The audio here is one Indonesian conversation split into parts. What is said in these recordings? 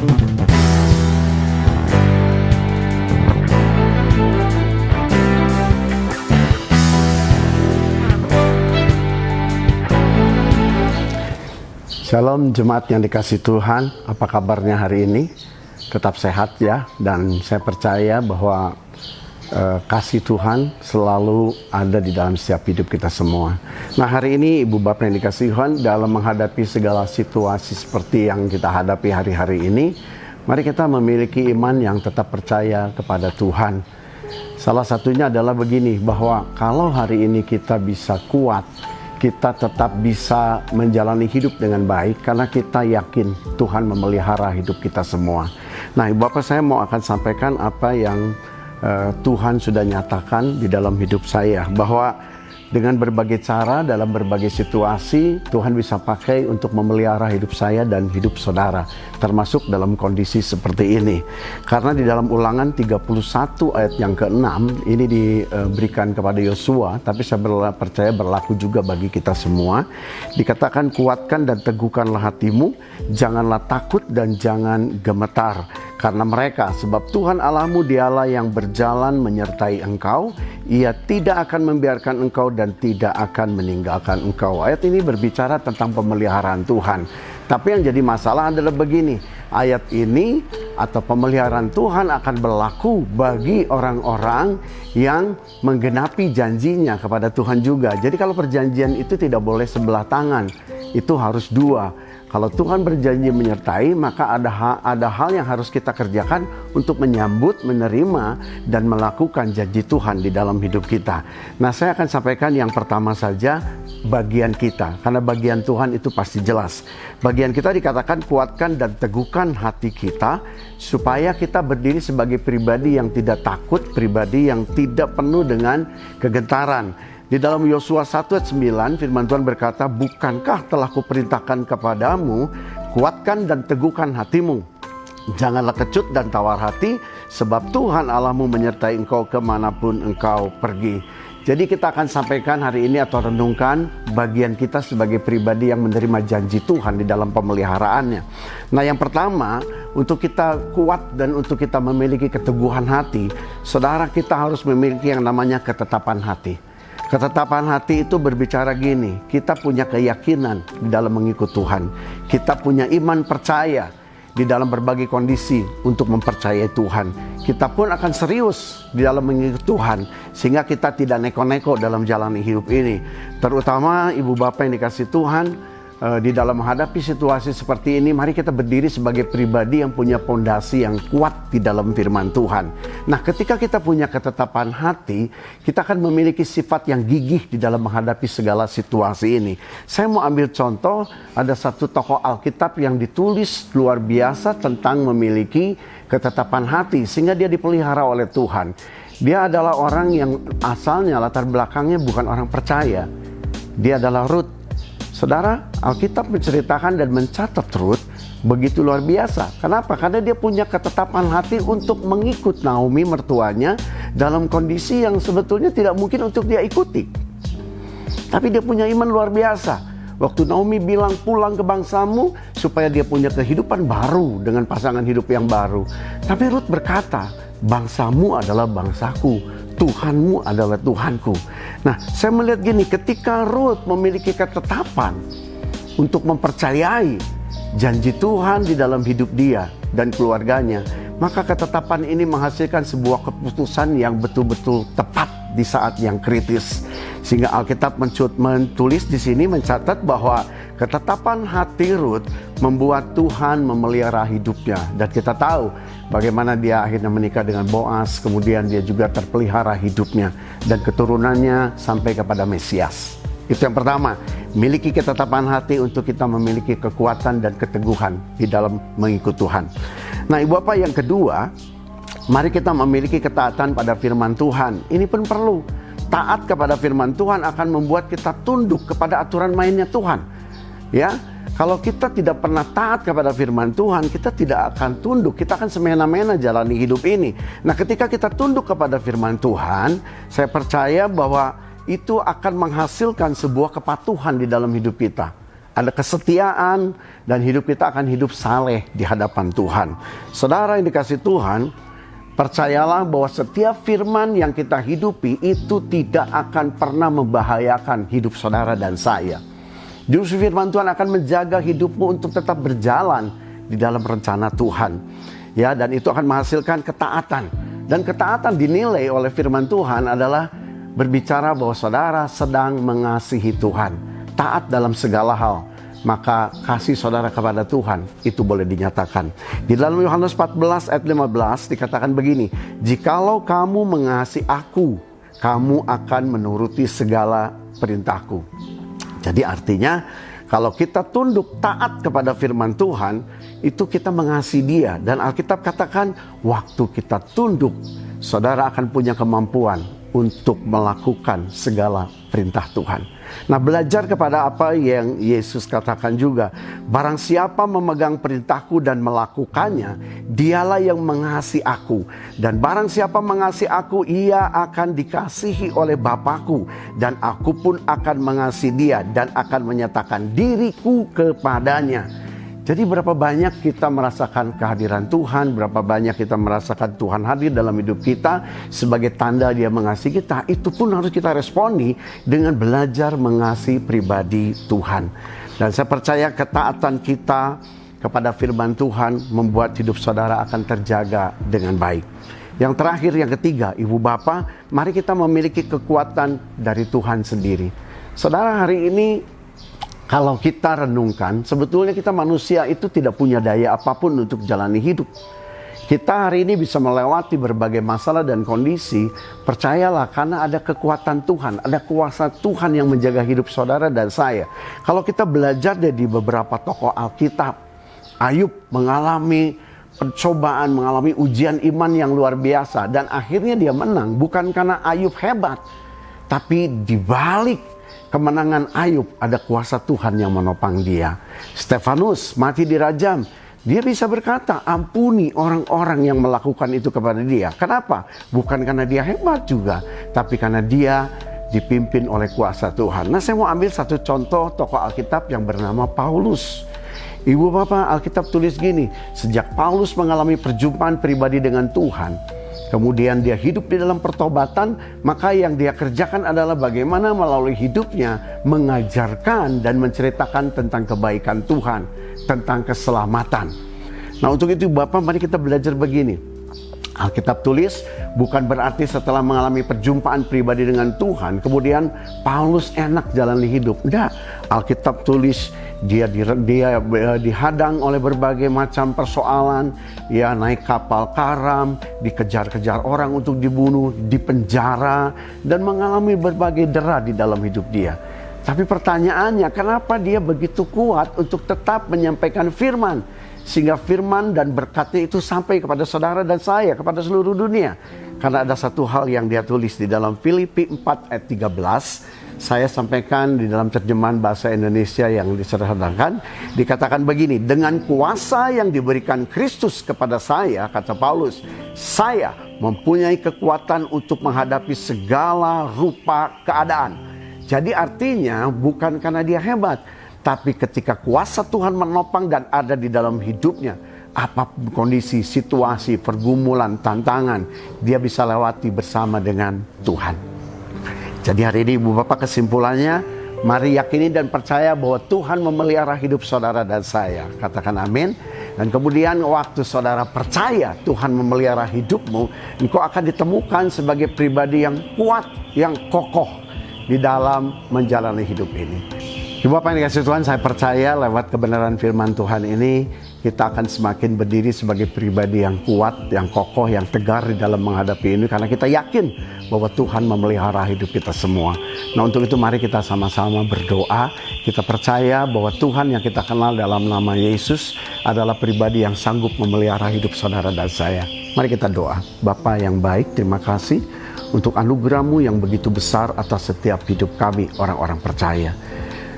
Shalom jemaat yang dikasih Tuhan, apa kabarnya hari ini? Tetap sehat ya, dan saya percaya bahwa kasih Tuhan selalu ada di dalam setiap hidup kita semua. Nah, hari ini Ibu Bapak yang dikasih Tuhan, dalam menghadapi segala situasi seperti yang kita hadapi hari-hari ini, mari kita memiliki iman yang tetap percaya kepada Tuhan. Salah satunya adalah begini, bahwa kalau hari ini kita bisa kuat, kita tetap bisa menjalani hidup dengan baik karena kita yakin Tuhan memelihara hidup kita semua. Nah, Ibu Bapak, saya mau akan sampaikan apa yang Tuhan sudah nyatakan di dalam hidup saya, bahwa dengan berbagai cara, dalam berbagai situasi, Tuhan bisa pakai untuk memelihara hidup saya dan hidup saudara, termasuk dalam kondisi seperti ini. Karena di dalam Ulangan 31 ayat yang ke-6, ini diberikan kepada Yosua, tapi saya percaya berlaku juga bagi kita semua. Dikatakan, kuatkan dan teguhkanlah hatimu, janganlah takut dan jangan gemetar. Karena mereka, sebab Tuhan Allahmu dialah yang berjalan menyertai engkau, Ia tidak akan membiarkan engkau dan tidak akan meninggalkan engkau. Ayat ini berbicara tentang pemeliharaan Tuhan. Tapi yang jadi masalah adalah begini, ayat ini atau pemeliharaan Tuhan akan berlaku bagi orang-orang yang menggenapi janjinya kepada Tuhan juga. Jadi kalau perjanjian itu tidak boleh sebelah tangan, itu harus dua. Kalau Tuhan berjanji menyertai, maka ada hal yang harus kita kerjakan untuk menyambut, menerima, dan melakukan janji Tuhan di dalam hidup kita. Nah, saya akan sampaikan yang pertama saja, bagian kita. Karena bagian Tuhan itu pasti jelas. Bagian kita dikatakan kuatkan dan teguhkan hati kita, supaya kita berdiri sebagai pribadi yang tidak takut, pribadi yang tidak penuh dengan kegentaran. Di dalam Yosua 1 ayat 9, firman Tuhan berkata, bukankah telah kuperintahkan kepadamu, kuatkan dan teguhkan hatimu. Janganlah kecut dan tawar hati, sebab Tuhan Allahmu menyertai engkau kemanapun engkau pergi. Jadi kita akan sampaikan hari ini atau renungkan bagian kita sebagai pribadi yang menerima janji Tuhan di dalam pemeliharaannya. Nah, yang pertama, untuk kita kuat dan untuk kita memiliki keteguhan hati, saudara, kita harus memiliki yang namanya ketetapan hati. Ketetapan hati itu berbicara gini, kita punya keyakinan di dalam mengikut Tuhan. Kita punya iman percaya di dalam berbagai kondisi untuk mempercayai Tuhan. Kita pun akan serius di dalam mengikut Tuhan, sehingga kita tidak neko-neko dalam jalan hidup ini. Terutama Ibu Bapak yang dikasih Tuhan, di dalam menghadapi situasi seperti ini, mari kita berdiri sebagai pribadi yang punya pondasi yang kuat di dalam firman Tuhan. Nah, ketika kita punya ketetapan hati, kita akan memiliki sifat yang gigih di dalam menghadapi segala situasi ini. Saya mau ambil contoh, ada satu tokoh Alkitab yang ditulis luar biasa tentang memiliki ketetapan hati, sehingga dia dipelihara oleh Tuhan. Dia adalah orang yang asalnya, latar belakangnya bukan orang percaya. Dia adalah Rut. Saudara, Alkitab menceritakan dan mencatat Rut begitu luar biasa. Kenapa? Karena dia punya ketetapan hati untuk mengikut Naomi mertuanya dalam kondisi yang sebetulnya tidak mungkin untuk dia ikuti. Tapi dia punya iman luar biasa. Waktu Naomi bilang pulang ke bangsamu supaya dia punya kehidupan baru dengan pasangan hidup yang baru. Tapi Rut berkata, bangsamu adalah bangsaku, Tuhanmu adalah Tuhanku. Nah, saya melihat gini, ketika Rut memiliki ketetapan untuk mempercayai janji Tuhan di dalam hidup dia dan keluarganya, maka ketetapan ini menghasilkan sebuah keputusan yang betul-betul tepat di saat yang kritis. Sehingga Alkitab menulis di sini, mencatat bahwa ketetapan hati Rut membuat Tuhan memelihara hidupnya. Dan kita tahu bagaimana dia akhirnya menikah dengan Boas, kemudian dia juga terpelihara hidupnya dan keturunannya sampai kepada Mesias. Itu yang pertama, miliki ketetapan hati untuk kita memiliki kekuatan dan keteguhan di dalam mengikut Tuhan. Nah, Ibu Bapak, yang kedua, mari kita memiliki ketaatan pada firman Tuhan. Ini pun perlu. Taat kepada firman Tuhan akan membuat kita tunduk kepada aturan mainnya Tuhan. Ya, kalau kita tidak pernah taat kepada firman Tuhan, kita tidak akan tunduk. Kita akan semena-mena jalani hidup ini. Nah, ketika kita tunduk kepada firman Tuhan, saya percaya bahwa itu akan menghasilkan sebuah kepatuhan di dalam hidup kita. ada kesetiaan, dan hidup kita akan hidup saleh di hadapan Tuhan. Saudara yang dikasihi Tuhan, percayalah bahwa setiap firman yang kita hidupi itu tidak akan pernah membahayakan hidup saudara dan saya. Justru firman Tuhan akan menjaga hidupmu untuk tetap berjalan di dalam rencana Tuhan. Ya, dan itu akan menghasilkan ketaatan. Dan ketaatan dinilai oleh firman Tuhan adalah berbicara bahwa saudara sedang mengasihi Tuhan, taat dalam segala hal. Maka kasih saudara kepada Tuhan itu boleh dinyatakan. Di dalam Yohanes 14 ayat 15 dikatakan begini, "Jikalau kamu mengasihi aku, kamu akan menuruti segala perintahku." Jadi artinya kalau kita tunduk taat kepada firman Tuhan, itu kita mengasihi Dia. Dan Alkitab katakan waktu kita tunduk, saudara akan punya kemampuan untuk melakukan segala perintah Tuhan. Nah, belajar kepada apa yang Yesus katakan juga, barang siapa memegang perintahku dan melakukannya, dialah yang mengasihi aku. Dan barang siapa mengasihi aku, ia akan dikasihi oleh Bapa-Ku. Dan aku pun akan mengasihi dia dan akan menyatakan diriku kepadanya. Jadi berapa banyak kita merasakan kehadiran Tuhan, berapa banyak kita merasakan Tuhan hadir dalam hidup kita sebagai tanda Dia mengasihi kita, itu pun harus kita responi dengan belajar mengasihi pribadi Tuhan. Dan saya percaya ketaatan kita kepada firman Tuhan membuat hidup saudara akan terjaga dengan baik. Yang terakhir, yang ketiga, Ibu Bapak, mari kita memiliki kekuatan dari Tuhan sendiri. Saudara, hari ini kalau kita renungkan, sebetulnya kita manusia itu tidak punya daya apapun untuk jalani hidup. Kita hari ini bisa melewati berbagai masalah dan kondisi, percayalah karena ada kekuatan Tuhan, ada kuasa Tuhan yang menjaga hidup saudara dan saya. Kalau kita belajar dari beberapa tokoh Alkitab, Ayub mengalami pencobaan, mengalami ujian iman yang luar biasa, dan akhirnya dia menang, bukan karena Ayub hebat, tapi dibalik kemenangan Ayub ada kuasa Tuhan yang menopang dia. Stefanus mati dirajam, dia bisa berkata, ampuni orang-orang yang melakukan itu kepada dia. Kenapa? Bukan karena dia hebat juga, tapi karena dia dipimpin oleh kuasa Tuhan. Nah, saya mau ambil satu contoh tokoh Alkitab yang bernama Paulus. Ibu Bapak, Alkitab tulis gini, sejak Paulus mengalami perjumpaan pribadi dengan Tuhan, kemudian dia hidup di dalam pertobatan, maka yang dia kerjakan adalah bagaimana melalui hidupnya mengajarkan dan menceritakan tentang kebaikan Tuhan, tentang keselamatan. Nah, untuk itu Bapak, mari kita belajar begini. Alkitab tulis bukan berarti setelah mengalami perjumpaan pribadi dengan Tuhan, kemudian Paulus enak jalani hidup. Enggak, Alkitab tulis dia dihadang oleh berbagai macam persoalan, ya naik kapal karam, dikejar-kejar orang untuk dibunuh, dipenjara, dan mengalami berbagai dera di dalam hidup dia. Tapi pertanyaannya, kenapa dia begitu kuat untuk tetap menyampaikan firman? Sehingga firman dan berkatnya itu sampai kepada saudara dan saya, kepada seluruh dunia. Karena ada satu hal yang dia tulis di dalam Filipi 4 ayat 13. Saya sampaikan di dalam terjemahan bahasa Indonesia yang disederhanakan. Dikatakan begini, dengan kuasa yang diberikan Kristus kepada saya, kata Paulus, saya mempunyai kekuatan untuk menghadapi segala rupa keadaan. Jadi artinya bukan karena dia hebat, tapi ketika kuasa Tuhan menopang dan ada di dalam hidupnya, apapun kondisi, situasi, pergumulan, tantangan, dia bisa lewati bersama dengan Tuhan. Jadi hari ini Ibu Bapak, kesimpulannya, mari yakini dan percaya bahwa Tuhan memelihara hidup saudara dan saya. Katakan amin. Dan kemudian waktu saudara percaya Tuhan memelihara hidupmu, engkau akan ditemukan sebagai pribadi yang kuat, yang kokoh di dalam menjalani hidup ini. Ibu Bapak yang dikasihi Tuhan, saya percaya lewat kebenaran firman Tuhan ini, kita akan semakin berdiri sebagai pribadi yang kuat, yang kokoh, yang tegar di dalam menghadapi ini. Karena kita yakin bahwa Tuhan memelihara hidup kita semua. Nah, untuk itu mari kita sama-sama berdoa. Kita percaya bahwa Tuhan yang kita kenal dalam nama Yesus adalah pribadi yang sanggup memelihara hidup saudara dan saya. Mari kita doa. Bapa yang baik, terima kasih untuk anugerah-Mu yang begitu besar atas setiap hidup kami, orang-orang percaya.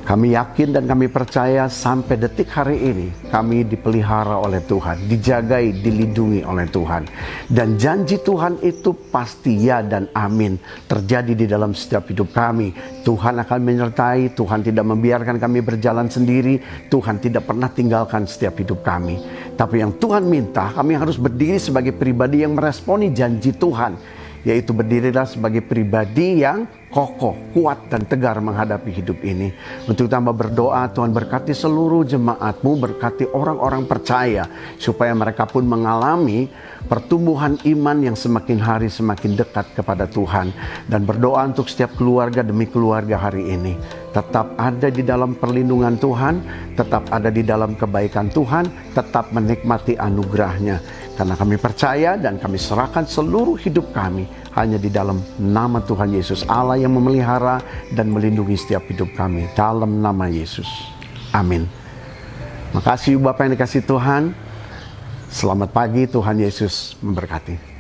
Kami yakin dan kami percaya sampai detik hari ini kami dipelihara oleh Tuhan, dijagai, dilindungi oleh Tuhan. Dan janji Tuhan itu pasti ya dan amin terjadi di dalam setiap hidup kami. Tuhan akan menyertai, Tuhan tidak membiarkan kami berjalan sendiri, Tuhan tidak pernah tinggalkan setiap hidup kami. Tapi yang Tuhan minta, kami harus berdiri sebagai pribadi yang meresponi janji Tuhan, yaitu berdirilah sebagai pribadi yang kokoh, kuat, dan tegar menghadapi hidup ini. Untuk tambah berdoa, Tuhan berkati seluruh jemaat-Mu, berkati orang-orang percaya, supaya mereka pun mengalami pertumbuhan iman yang semakin hari semakin dekat kepada Tuhan. Dan berdoa untuk setiap keluarga demi keluarga hari ini, tetap ada di dalam perlindungan Tuhan, tetap ada di dalam kebaikan Tuhan, tetap menikmati anugerah-Nya. Karena kami percaya dan kami serahkan seluruh hidup kami hanya di dalam nama Tuhan Yesus, Allah yang memelihara dan melindungi setiap hidup kami. Dalam nama Yesus. Amin. Makasih Bapak yang dikasih Tuhan. Selamat pagi, Tuhan Yesus memberkati.